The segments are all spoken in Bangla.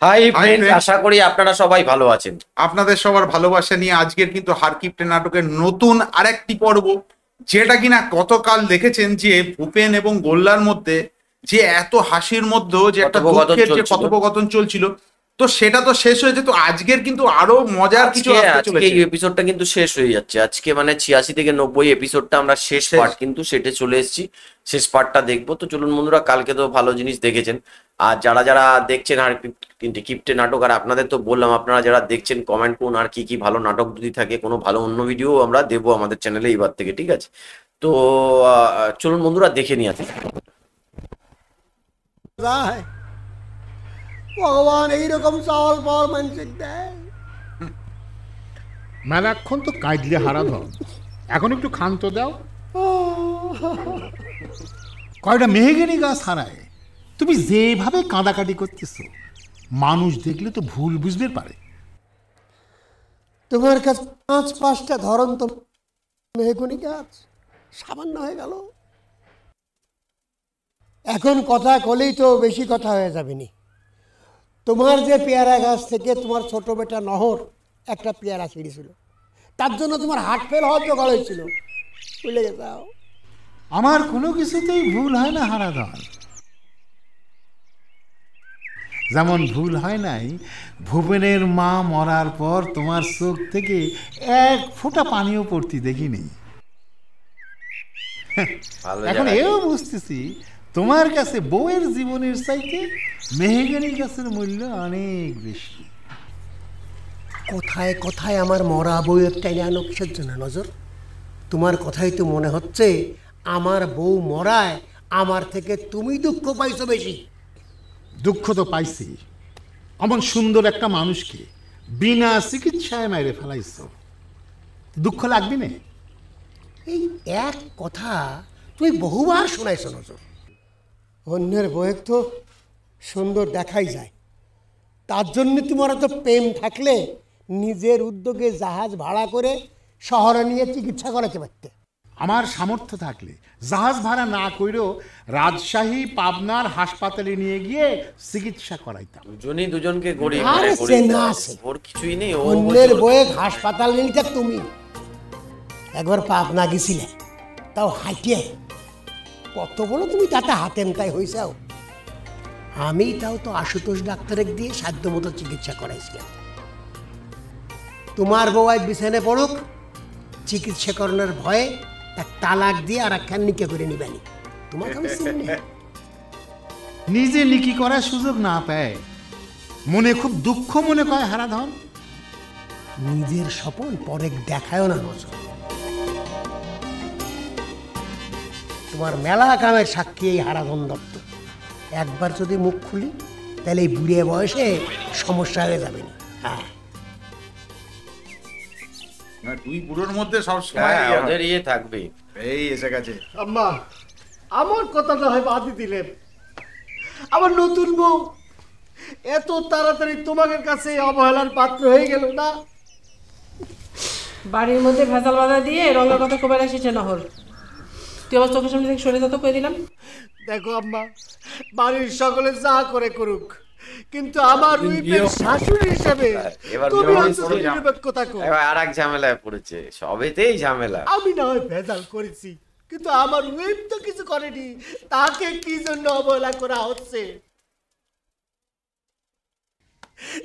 হাই হাই ফ্রেন্ডস, ফ্রেন্ডস, আশা করি আপনারা সবাই ভালো আছেন। আপনাদের সবার ভালোবাসা নিয়ে আজকের কিন্তু হারকিপ্টে নাটকের নতুন আরেকটি পর্ব, যেটা কিনা গতকাল দেখেছেন যে ভূপেন এবং গোল্লার মধ্যে যে এত হাসির মধ্যেও যে একটা কথোপকথন দুঃখের যে চলছিল। কথোপকথন চলছিল, তো সেটা তো শেষ হয়েছে। তো আজকের কিন্তু আরো মজার কিছু আজকে আসতে আজকে চলেছে। এই এপিসোডটা কিন্তু শেষ হয়ে যাচ্ছে। আজকে মানে 86 থেকে 90 এপিসোডটা আমরা শেষ শেষ। পার্ট কিন্তু সেটে চলে এসেছি। শেষ পার্টটা দেখবো। তো চলুন বন্ধুরা, কালকে তো ভালো জিনিস দেখেছেন। আর যারা যারা দেখছেন আর কিন্তু কিপ্টে নাটক, আর আপনাদের তো বললাম, আপনারা যারা দেখছেন কমেন্ট করুন আর কি কি ভালো নাটক যদি থাকে, কোনো ভালো অন্য ভিডিও আমরা দেবো আমাদের চ্যানেলে এইবার থেকে, ঠিক আছে? তো চলুন বন্ধুরা দেখে নিয়ে আসি। যায় ভগবান এইরকম চাওয়ার পর মানুষের দেয়। মেলাক্ষণ তো কাঁদলে হারাধন, এখন একটু ক্ষান্ত দাও। কয়টা মেহগিনি গাছ হারায় তুমি যেভাবে কাঁদাকাটি করতেছ, মানুষ দেখলে তো ভুল বুঝতে পারে। তোমার কাছে 5-5টা ধরন্ত মেহগুনি গাছ সামান্য হয়ে গেল। এখন কথা কলেই তো বেশি কথা হয়ে যাবে নি। তোমার যে পেয়ারা গাছ থেকে তোমার ছোট বেটা নহর একটা পেয়ারা ছিঁড়েছিল, তার জন্য তোমার হার্ট ফেল হওয়ার জোগাড় হয়েছিল, ভুলে যাও। আমার কোনো কিছুতেই ভুল হয় না হারাধন। যেমন ভুল হয় নাই ভুবনের মা মরার পর তোমার চোখ থেকে এক ফোঁটা পানিও পড়তে দেখিনি। ভালো এখন জায়গা। এও বুঝতেছি তোমার কাছে বউয়ের জীবনের চাইতে মেহগানি গাছের মূল্য অনেক বেশি। কোথায় কোথায় আমার মরা বউ একটা আনো কিসের জন্য নজর? তোমার কথাই তো মনে হচ্ছে আমার বউ মরায় আমার থেকে তুমি দুঃখ পাইছো বেশি। দুঃখ তো পাইছি, এমন সুন্দর একটা মানুষকে বিনা চিকিৎসায় মেরে ফেলাইছ, দুঃখ লাগবে না? এই এক কথা তুমি বহুবার শোনাইছো নজর। অন্যের বউয়ের তো সুন্দর দেখাই যায়, তার জন্য তোমার তো প্রেম থাকলে নিজের উদ্যোগে জাহাজ ভাড়া করে শহরে নিয়ে চিকিৎসা করাতে পারতে। আমার সামর্থ্য থাকলে জাহাজ ভাড়া না কইরেও রাজশাহী পাবনার হাসপাতালে নিয়ে গিয়ে চিকিৎসা করাইতাম। দুজনই দুজনকে গরিব আর মানে সে গরিব না দেয়। আছে। ওর কিছুই নেই, ও অন্যের বলছে ওর- বউয়ে হাসপাতাল নিতে তুমি একবার পাবনা গেছিলে, তাও হাইটিয়ে। কত বড় তুমি তাতে হাতেম তাই হয়েছাও। আমি তাও তো আশুতোষ ডাক্তারের দিয়ে সাধ্য মতো চিকিৎসা করাইছিলাম। তোমার বউ আজ বিছানে পড়ুক, চিকিৎসা করানোর ভয়ে এক তালাক দিয়ে আর একখান নিকে করে নিবানি। তোমাকে আমি চিনি না। নিজে নিকি করার সুযোগ না পায় মনে খুব দুঃখ মনে করে হারাধন। নিজের স্বপন পরে দেখায়ও না নজর। তোমার মেলা কামের সাক্ষী এই হারাধন দত্ত। একবার যদি মুখ খুলি তাহলে এই বুড়ে বয়সে সমস্যা হয়ে যাবে না। হ্যাঁ, দুই বুড়োর মধ্যে সব সময় হ্যাঁ, ওদের ইয়ে থাকবে। এই এসে গেছে। আম্মা আমার কথাটা হয় বাদই দিলেন। আমার নতুন বউ এত তাড়াতাড়ি তোমাদের কাছে অবহেলার পাত্র হয়ে গেল না। বাড়ির মধ্যে ভেজাল বাধা দিয়ে রঙের কথা কবে এসেছে নহর। তুই আবার চোখের সামনে থেকে সরে যেত কই দিলাম। দেখো আম্মা, বাড়ির সকলে যা করে করুক, কিন্তু আমার উইপের শাশুড়ি হিসেবে এবার তুমি বিবাহ অন্তত করে যাও। নিরপেক্ষ থাকো। এবার আর এক ঝামেলায় পড়েছে, সবেতেই ঝামেলা। আমি না হয় ভেজাল করেছি, কিন্তু আমার উইপ তো কিছু করেনি। তাকে কি জন্য অবহেলা করা হচ্ছে?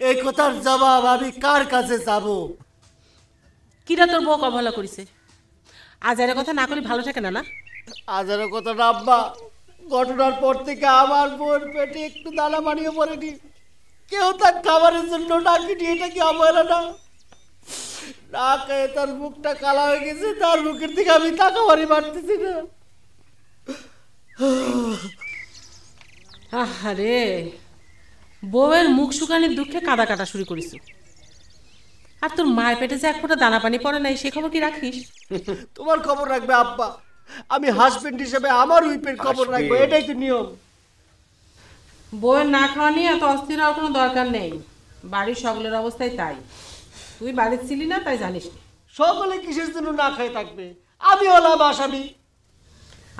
এই কথার জবাব আমি কার কাছে যাব? কিরা তোর বউ অবহেলা করিছে? আজারের কথা না করলে ভালো থাকে না না? আজারও কথা না আব্বা, ঘটনার পর থেকে আমার বোন পেটে একটু দানা পানিও পড়েনি। কেউ তার খাবারের জন্য ডাকিনি, এটা কি অবহেলা না? না খেয়ে তার মুখটা কালা হয়ে গেছে, তার মুখের দিকে আমি তাকাবারই মারতেছি না। আরে বউয়ের মুখ শুকানির দুঃখে কাদা কাটা শুরু করিস। আর তোর মায়ের পেটে যে এক ফোঁটা দানা পানি পড়ে নাই, সে খবর কি রাখিস? তোমার খবর রাখবে আব্বা, আমি হাজবেন্ড হিসেবে আমার উইপের খবর রাখবো, এটাই তো নিয়ম। বউয়ের না খাওয়া নিয়ে এত অস্থির হওয়ার কোনো দরকার নেই। বাড়ির সকলের অবস্থায় তাই। তুই বাড়ির ছিলি না, তাই জানিস না। সকলে কিসের জন্য না খেয়ে থাকবে? আমি হলাম আসামি।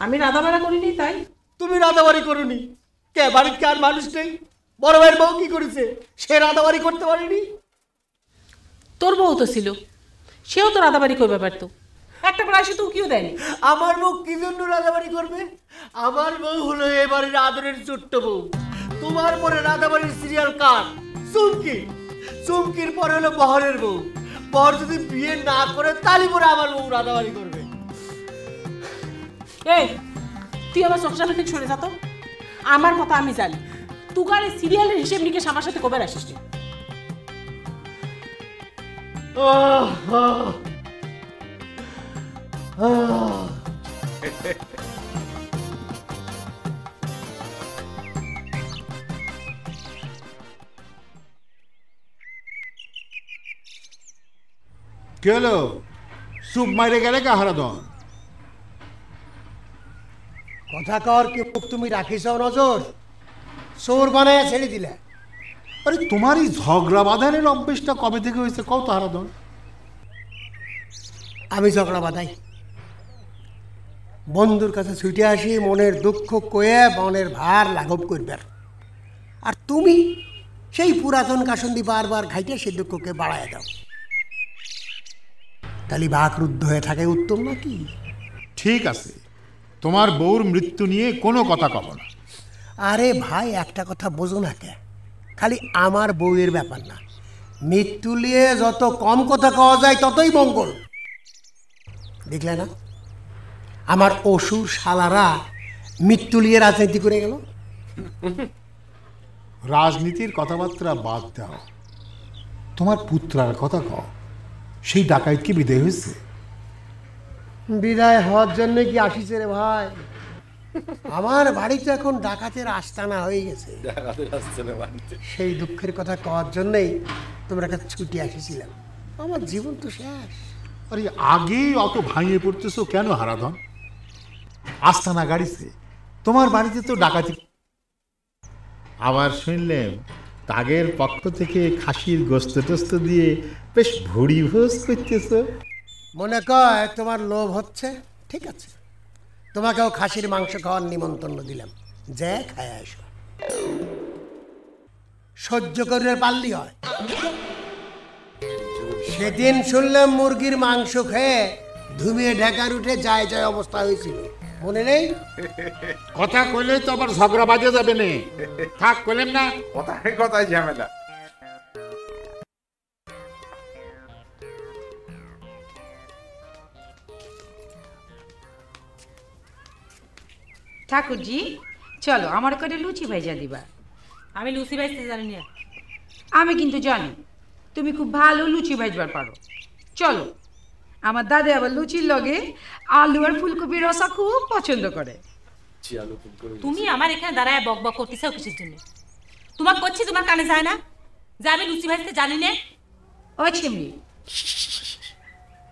আমি রাধাবাড়া করিনি তাই। তুমি রাতাবাড়ি করুনি কে? বাড়িতে আর মানুষ নেই? বড় ভাইয়ের বউ কি করেছে? সে রাঁধাবাড়ি করতে পারেনি। তোর বউ তো ছিল, সেও তো রাঁধাবাড়ি করবে পারতো, একটা করে আসে তো কিও দেয়নি। আমার বউ কি জন্য রাঁধাবাড়ি করবে? আমার বউ হলো এবারের আদরের ছোট্ট বউ। তোমার পরে রাঁধাবাড়ির সিরিয়াল কার? চুমকি। চুমকির পরে হলো বহরের বউ। বহর যদি বিয়ে না করে তাহলে পরে আমার বউ রাঁধাবাড়ি করবে। এই তুই আমার চোখের সামনে থেকে সরে যা তো। আমার কথা আমি জানি, তুকার এই সিরিয়ালের হিসেব নিকেশ আমার সাথে কবে আসিস নি? কে হলো? চুপ মাইরে গেলে কা হারাধন? কথা কর কি মুখ তুমি রাখিস নজর? চোর বানায় ছেড়ে দিলে। আরে তোমার এই ঝগড়া বাঁধানের অভ্যেসটা কবে থেকে হয়েছে কও তো হারাধন? আমি ঝগড়া বাঁধাই? বন্ধুর কাছে ছুটে আসি মনের দুঃখ কয়ে মনের ভার লাঘব করবার, আর তুমি সেই পুরাতন কাসন্দি বারবার খাইতে সেই দুঃখকে বাড়ায় দাও। তাহলে বাক রুদ্ধ হয়ে থাকে উত্তম নাকি? ঠিক আছে, তোমার বউর মৃত্যু নিয়ে কোনো কথা কব না। আরে ভাই, একটা কথা বোঝো না কে? খালি আমার বউয়ের ব্যাপার না, মৃত্যু নিয়ে যত কম কথা কওয়া যায় ততই মঙ্গল। দেখলে না আমার অসুর শালারা মৃত্যু নিয়ে রাজনীতি করে গেল। রাজনীতির কথাবার্তা বাদ দাও, তোমার পুত্রার কথা কও। সেই ডাকাইত কি বিদায় হয়েছে? বিদায় হওয়ার জন্য কি আসিছে রে ভাই? আমার বাড়িতে এখন ডাকাতের আস্তানা হয়ে গেছে। সেই দুঃখের কথা কওয়ার জন্যই তোমরা কাছে ছুটি আসিছিলাম। আমার জীবন তো শেষ। আরে আগেই অত ভাঙিয়ে পড়তেছো কেন হারাধন? আস্তানা গাড়িছে, তোমার বাড়িতে তো ডাকাতি। আবার শুনলেন তাগের পক্ষ থেকে খাসির গোস্ত টোস্ত দিয়ে বেশ ভুড়ি ভোজ করতেছ। মনে কয় তোমার লোভ হচ্ছে? ঠিক আছে, তোমাকেও খাসির মাংস খাওয়ার নিমন্ত্রণ দিলাম, যে খায় আসো। সহ্য করে পারলি হয়। সেদিন শুনলাম মুরগির মাংস খেয়ে ধুমিয়ে ঢাকার উঠে যায় যায় অবস্থা হয়েছিল, মনে নেই? কথা কইলে তো আবার ঝগড়া বাজে যাবে না। থাক কইলেন না, কথায় কথায় ঝামেলা। ঠাকুরজি চলো আমার করে লুচি ভাইজা দিবা। আমি লুচি ভাজতে জানি না। আমি কিন্তু জানি তুমি খুব ভালো লুচি ভাজবার পারো। চলো, আমার দাদা আবার লুচির লগে আলু আর ফুলকপির রসা খুব পছন্দ করে। তুমি আমার এখানে দাঁড়ায় বক বক করতেছ কিসের জন্য? তোমার করছি, তোমার কানে যায় না যে আমি লুচি ভাজতে জানি না? ওই ছিমড়ি,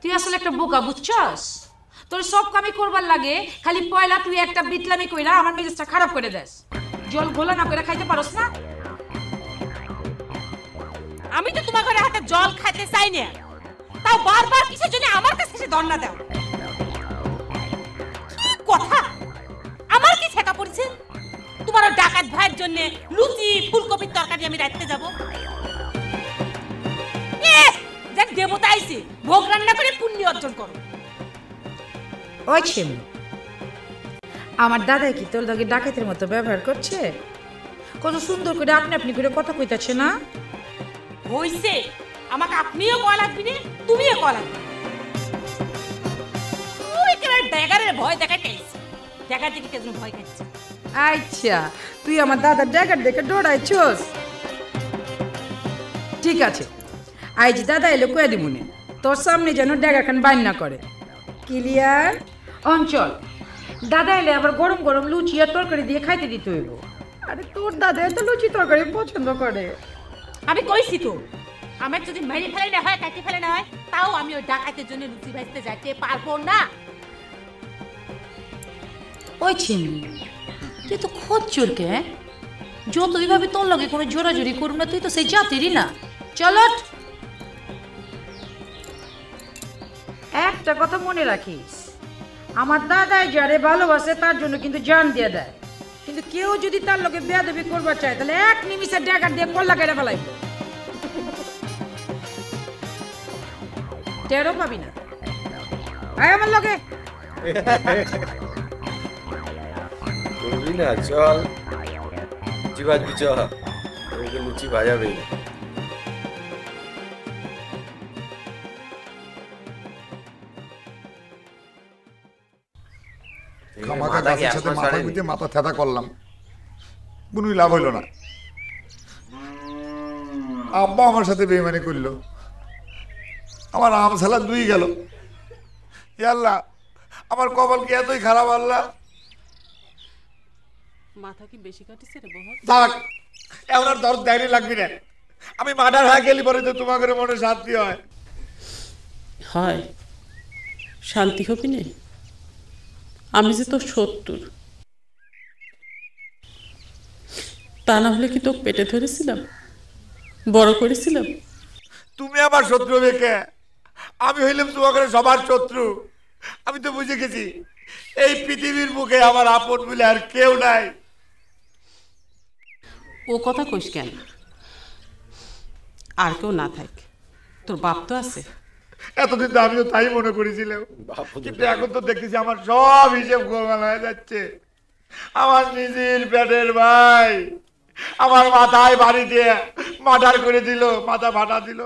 তুই আসলে একটা বোকা বুঝছস? তোর সব কামই করবার লাগে, খালি পয়লা তুই একটা বিটলামি কইরা আমার মেজাজটা খারাপ করে দেস। জল ঘোলা না করে খাইতে পারস না? আমি তো তোমার ঘরে হাতে জল খাইতে চাই না, তাও বারবার কিসের জন্য আমার কাছে এসে ধর্ণা দাও? কি কথা? আমার কি ছেকা পড়ছে? তোমার ডাকাত ভাইয়ের জন্য লুচি ফুলকপির তরকারি আমি রাখতে যাব? দেখ দেবতা আইছে, ভোগ রান্না করে পুণ্য অর্জন করো। ওই ছিমড়ি, আমার দাদাই কি তোর লগে ডাকাতের মতো ব্যবহার করছে? কত সুন্দর করে আপনি আপনি করে কথা কইতাছে না? হইছে, আমাকে আপনিও কল লাগবি না, তুমিও কল লাগবি। তুই একেবারে ড্যাগারের ভয় দেখাইতেছিস। ড্যাগার দেখে কেন ভয় খাচ্ছে? আচ্ছা, তুই আমার দাদার ড্যাগার দেখে ডরাইছস? ঠিক আছে, আইজ দাদা এলো কয়ে দিমুনে, তোর সামনে যেন ড্যাগার খান বাইন না করে। ক্লিয়ার? অঞ্চল দাদা এলে আবার গরম গরম লুচি আর তরকারি দিয়ে খাইতে দিতে হইব। আরে তোর দাদা এত লুচি তরকারি পছন্দ করে। আমি কইছি তো, আমার যদি মেরে ফেলে না হয়, কাটি ফেলে না হয়, তাও আমি ওই ডাকাতের জন্য লুচি ভাজতে যাইতে পারবো না। ওই ছিমড়ি, তুই তো খোঁজচোর কে? যতই ভাবে তোর লগে কোনো জোরাজুরি করুন না, তুই তো সেই জাতিরই না। চলো, একটা কথা মনে রাখিস, আমার দাদাই যারে ভালোবাসে তার জন্য কিন্তু জান দিয়ে দেয়। কিন্তু কেউ যদি তার লোকে বেয়াদবি করবার চায় তাহলে এক নিমিষে ড্যাগার দিয়ে কল্লা কেটে ফেলাইব, টেরও পাবি না। আয় আমার লোকে। করবি না, চল লুচি ভাজবি, চল তোকে লুচি ভাজাবে। খামাখা গাছের সাথে মাথা গুঁজে মাথা থেতা করলাম, কোনোই লাভ হইল না। আব্বা আমার সাথে বেইমানি করলো, আমার আম সালাদ দুই গেল। আল্লাহ, আমার কপাল কি এতই খারাপ আল্লাহ? মাথা কি বেশি কাটিছে রে বহর? থাক, এমন আর দরদ দেয়নি লাগবি না। আমি মার্ডার হয়ে গেলি পরে তো তোমাদের মনে শান্তি হয়। হয়, শান্তি হবি না? আমি যে তোর শত্রুর, তা না হলে কি তোকে পেটে ধরেছিলাম, বড় করেছিলাম? তুমি আমার শত্রু হবে কে? আমি হইলাম তোমাদের সবার শত্রু। আমি তো বুঝে গেছি এই পৃথিবীর মুখে আমার আপন বলে আর কেউ নাই। ও কথা কইস কেন? আর কেউ না থাক, তোর বাপ তো আছে। এতদিন তো আমিও তাই মনে করেছিলাম, কিন্তু এখন তো দেখতেছি আমার সব হিসেব গোলমাল হয়ে যাচ্ছে। আমার নিজের পেটের ভাই আমার মাথায় বাড়ি দিয়ে মার্ডার করে দিল, মাথা ফাটা দিল,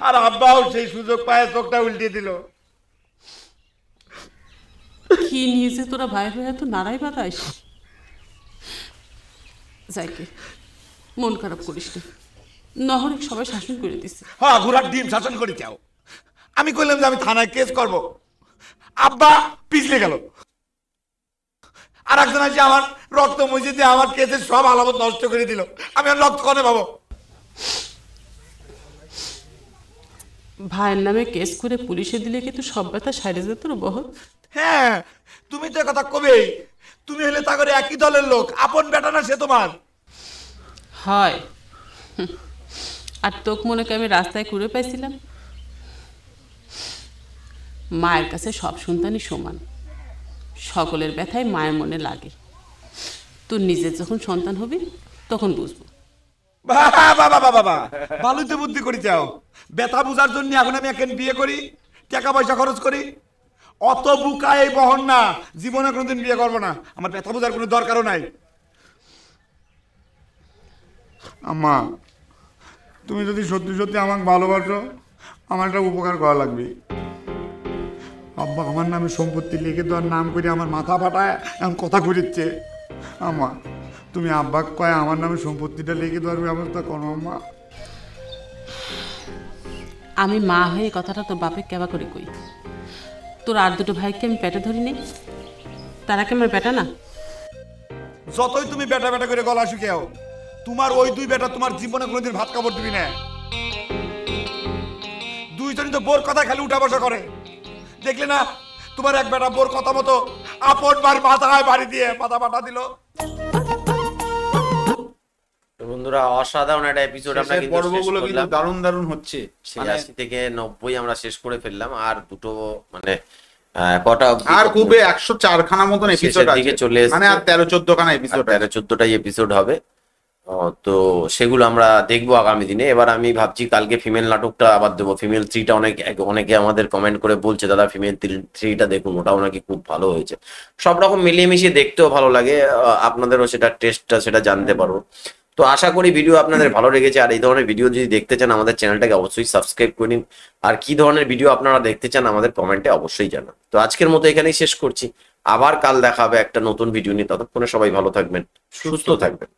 আর আব্বাও সেই সুযোগ পায় চোখটা উল্টে দিল। কি নিয়ে যে তোরা ভাই ভাই এত নাড়াই বাতাস? যাইকে মন খারাপ করিস না, নহরিক সবাই শাসন করে দিছে। হ্যাঁ, ঘোড়ার ডিম শাসন করে চাও। আমি কইলাম যে আমি থানায় কেস করব, আব্বা পিছলে গেল। আর একজন আছে আমার রক্ত মুছে দিয়ে আমার কেসের সব আলামত নষ্ট করে দিল। আমি আর রক্ত কনে পাবো? ভাইয়ের নামে কেস করে পুলিশে দিলে কিন্তু সব ব্যথা সাইডে যেত রে বহর। হ্যাঁ, তুমি তো কথা কবেই। তুমি হলে তা করে একই দলের লোক, আপন বেটা না সে তোমার? হয়, আর তোকে মনে করে আমি রাস্তায় ঘুরে পাইছিলাম? মায়ের কাছে সব সন্তানই সমান, সকলের ব্যথাই মায়ের মনে লাগে। তোর নিজের যখন সন্তান হবি তখন বুঝবো। বাবা বাবা বাবা, ভালোই তো বুদ্ধি করি চাও। ব্যথা বুঝার জন্য এখন আমি এখন বিয়ে করি, টাকা পয়সা খরচ করি। অত বুকা এই বহন না, জীবনে কোনোদিন বিয়ে করবো না। আমার ব্যথা বুঝার কোনো দরকারও নাই। আম্মা, তুমি যদি সত্যি সত্যি আমাকে ভালোবাসো, আমার একটা উপকার করা লাগবে। আব্বা আমার নামে সম্পত্তি লিখে দেওয়ার নাম করে আমার মাথা ফাটায় এমন কথা করিচ্ছে। আম্মা, তুমি আব্বা কয় আমার নামে সম্পত্তিটা লিখে দেওয়ার ব্যবস্থা করো আম্মা। আমি মা হয়ে কথাটা তোর বাপে কেবা করে কই? তোর আর দুটো ভাইকে আমি পেটে ধরি নি, তারা কি আমার বেটা না? যতই তুমি বেটা বেটা করে গলা শুকিয়াও, তোমার ওই দুই বেটা তোমার জীবনে কোনোদিন ভাত কাপড় দিবি না। দুইজনই তো বোর কথা খালি উঠা বসা করে। দেখলে না তোমার এক বেটা বোর কথা মতো আপন বার মাথায় বাড়ি দিয়ে মাথা ফাটা দিল। বন্ধুরা, অসাধারণ একটা এপিসোড আমরা কিন্তু পর্বগুলো কিন্তু দারুণ দারুণ হচ্ছে। 86 থেকে 90 আমরা শেষ করে ফেললাম। আর দুটো মানে কটা আর খুবই 104 খানা মতন এপিসোড আছে, চলে এসেছে। মানে আর 13-14 খানা এপিসোড, 13-14টাই এপিসোড হবে। তো সেগুলো আমরা দেখবো আগামী দিনে। এবার আমি ভাবছি কালকে ফিমেল নাটকটা আবার দেবো। ফিমেল 3টা অনেকে আমাদের কমেন্ট করে বলছে দাদা ফিমেল 3টা দেখুন, ওটাও নাকি খুব ভালো হয়েছে। সব রকম মিলিয়ে মিশিয়ে দেখতেও ভালো লাগে, আপনাদেরও সেটা টেস্টটা সেটা জানতে পারবো। তো আশা করি ভিডিও আপনাদের ভালো লেগেছে। আর এই ধরনের ভিডিও যদি দেখতে চান আমাদের চ্যানেলটাকে অবশ্যই সাবস্ক্রাইব করে নিন। আর কি ধরনের ভিডিও আপনারা দেখতে চান আমাদের কমেন্টে অবশ্যই জানান। তো আজকের মতো এখানেই শেষ করছি, আবার কাল দেখা হবে একটা নতুন ভিডিও নিয়ে। ততক্ষণে সবাই ভালো থাকবেন, সুস্থ থাকবেন।